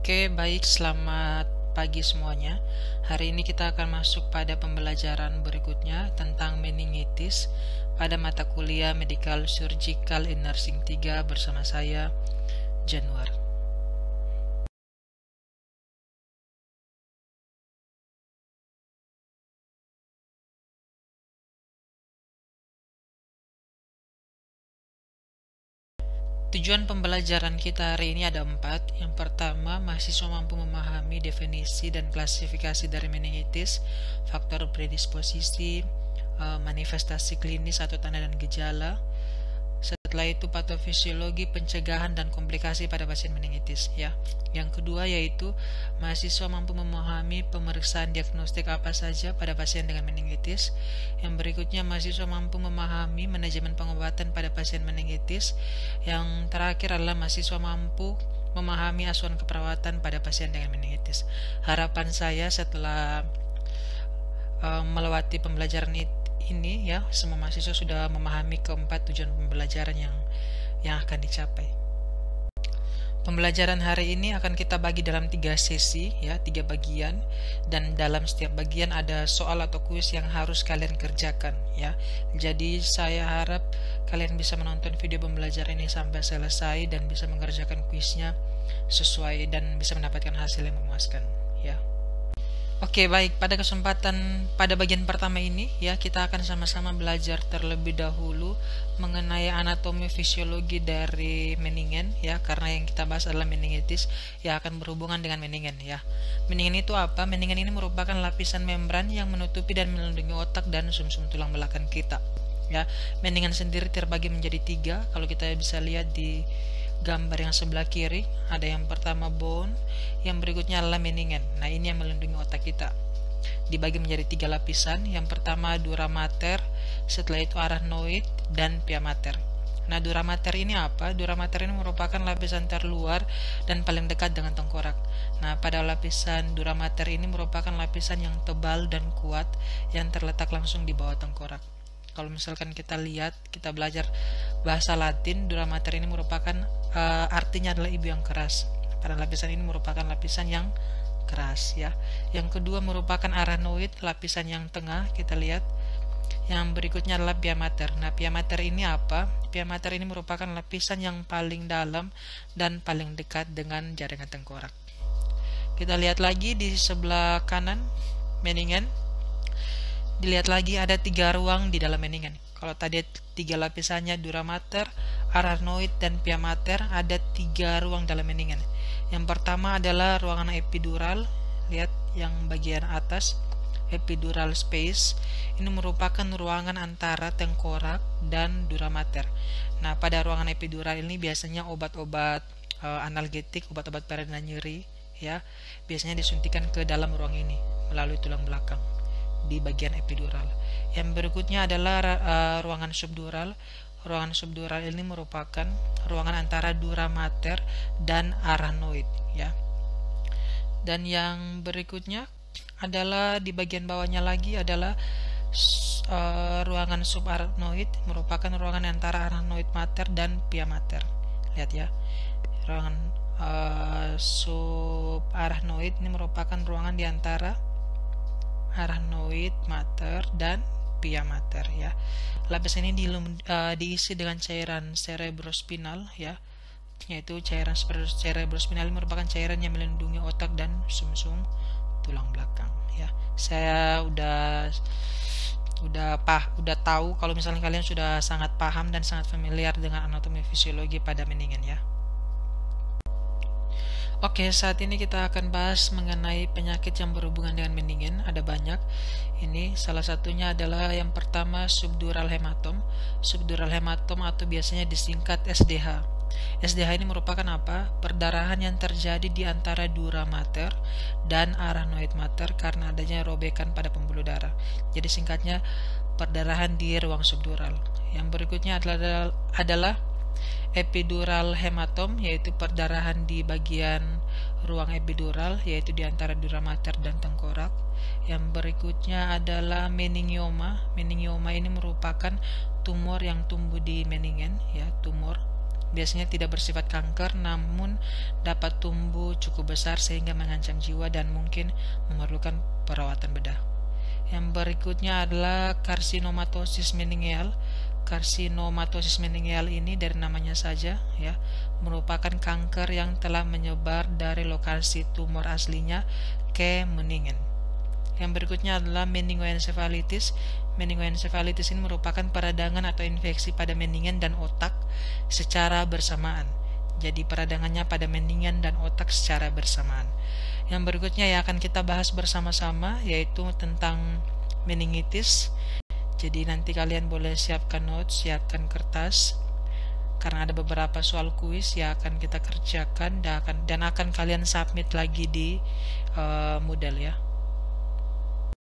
Oke, baik, selamat pagi semuanya. Hari ini kita akan masuk pada pembelajaran berikutnya tentang meningitis pada mata kuliah Medical Surgical in Nursing 3 bersama saya, Januar. Tujuan pembelajaran kita hari ini ada 4. Yang pertama, mahasiswa mampu memahami definisi dan klasifikasi dari meningitis, faktor predisposisi, manifestasi klinis atau tanda dan gejala. Setelah itu patofisiologi, pencegahan dan komplikasi pada pasien meningitis ya. Yang kedua yaitu mahasiswa mampu memahami pemeriksaan diagnostik apa saja pada pasien dengan meningitis. Yang berikutnya mahasiswa mampu memahami manajemen pengobatan pada pasien meningitis. Yang terakhir adalah mahasiswa mampu memahami asuhan keperawatan pada pasien dengan meningitis. Harapan saya setelah melewati pembelajaran ini ya, semua mahasiswa sudah memahami keempat tujuan pembelajaran yang akan dicapai. Pembelajaran hari ini akan kita bagi dalam 3 sesi ya, 3 bagian, dan dalam setiap bagian ada soal atau kuis yang harus kalian kerjakan ya. Jadi saya harap kalian bisa menonton video pembelajaran ini sampai selesai dan bisa mengerjakan kuisnya sesuai dan bisa mendapatkan hasil yang memuaskan ya. Oke, baik, pada bagian pertama ini ya, kita akan sama-sama belajar terlebih dahulu mengenai anatomi fisiologi dari meningen ya, karena yang kita bahas adalah meningitis yang akan berhubungan dengan meningen ya. Meningen itu apa? Meningen ini merupakan lapisan membran yang menutupi dan melindungi otak dan sumsum tulang belakang kita ya. Meningen sendiri terbagi menjadi 3. Kalau kita bisa lihat di gambar yang sebelah kiri, ada yang pertama bone, yang berikutnya adalah meningen. Nah, ini yang melindungi otak kita. Dibagi menjadi 3 lapisan. Yang pertama dura mater, setelah itu arachnoid dan pia mater. Nah, dura mater ini apa? Dura mater ini merupakan lapisan terluar dan paling dekat dengan tengkorak. Nah, pada lapisan dura mater ini merupakan lapisan yang tebal dan kuat yang terletak langsung di bawah tengkorak. Kalau misalkan kita lihat, kita belajar bahasa Latin, dura mater ini merupakan artinya adalah ibu yang keras. Pada lapisan ini merupakan lapisan yang keras ya. Yang kedua merupakan arachnoid, lapisan yang tengah, kita lihat. Yang berikutnya adalah pia mater. Nah, pia mater ini apa? Pia mater ini merupakan lapisan yang paling dalam dan paling dekat dengan jaringan tengkorak. Kita lihat lagi di sebelah kanan meningen. Dilihat lagi ada 3 ruang di dalam meningen. Kalau tadi 3 lapisannya dura mater, arachnoid dan pia mater, ada 3 ruang dalam meningen. Yang pertama adalah ruangan epidural. Lihat yang bagian atas, epidural space. Ini merupakan ruangan antara tengkorak dan dura mater. Nah, pada ruangan epidural ini biasanya obat-obat analgetik, obat-obat pereda nyeri ya, biasanya disuntikan ke dalam ruang ini melalui tulang belakang di bagian epidural. Yang berikutnya adalah ruangan subdural. Ruangan subdural ini merupakan ruangan antara dura mater dan arachnoid ya. Dan yang berikutnya adalah di bagian bawahnya lagi adalah ruangan subarachnoid, merupakan ruangan antara arachnoid mater dan pia mater. Lihat ya. Ruangan subarachnoid ini merupakan ruangan di antara arachnoid mater dan pia mater ya. Lapisan ini diisi dengan cairan cerebrospinal ya, yaitu cairan cerebrospinal ini merupakan cairan yang melindungi otak dan sumsum tulang belakang ya. Saya udah tahu kalau misalnya kalian sudah sangat paham dan sangat familiar dengan anatomi fisiologi pada meningen ya. Oke, saat ini kita akan bahas mengenai penyakit yang berhubungan dengan meningen. Ada banyak. Ini salah satunya adalah yang pertama subdural hematom. Subdural hematom atau biasanya disingkat SDH. SDH ini merupakan apa? Perdarahan yang terjadi di antara dura mater dan arachnoid mater karena adanya robekan pada pembuluh darah. Jadi singkatnya perdarahan di ruang subdural. Yang berikutnya adalah epidural hematom, yaitu perdarahan di bagian ruang epidural, yaitu di antara dura mater dan tengkorak. Yang berikutnya adalah meningioma. Meningioma ini merupakan tumor yang tumbuh di meningen ya, tumor biasanya tidak bersifat kanker, namun dapat tumbuh cukup besar sehingga mengancam jiwa dan mungkin memerlukan perawatan bedah. Yang berikutnya adalah karsinomatosis meningeal. Karsinomatosis meningeal ini dari namanya saja ya, merupakan kanker yang telah menyebar dari lokasi tumor aslinya ke meningen. Yang berikutnya adalah meningoencephalitis. Meningoencephalitis ini merupakan peradangan atau infeksi pada meningen dan otak secara bersamaan. Jadi peradangannya pada meningen dan otak secara bersamaan. Yang berikutnya yang akan kita bahas bersama-sama yaitu tentang meningitis. Jadi nanti kalian boleh siapkan notes, siapkan kertas, karena ada beberapa soal kuis yang akan kita kerjakan dan akan kalian submit lagi di Moodle ya.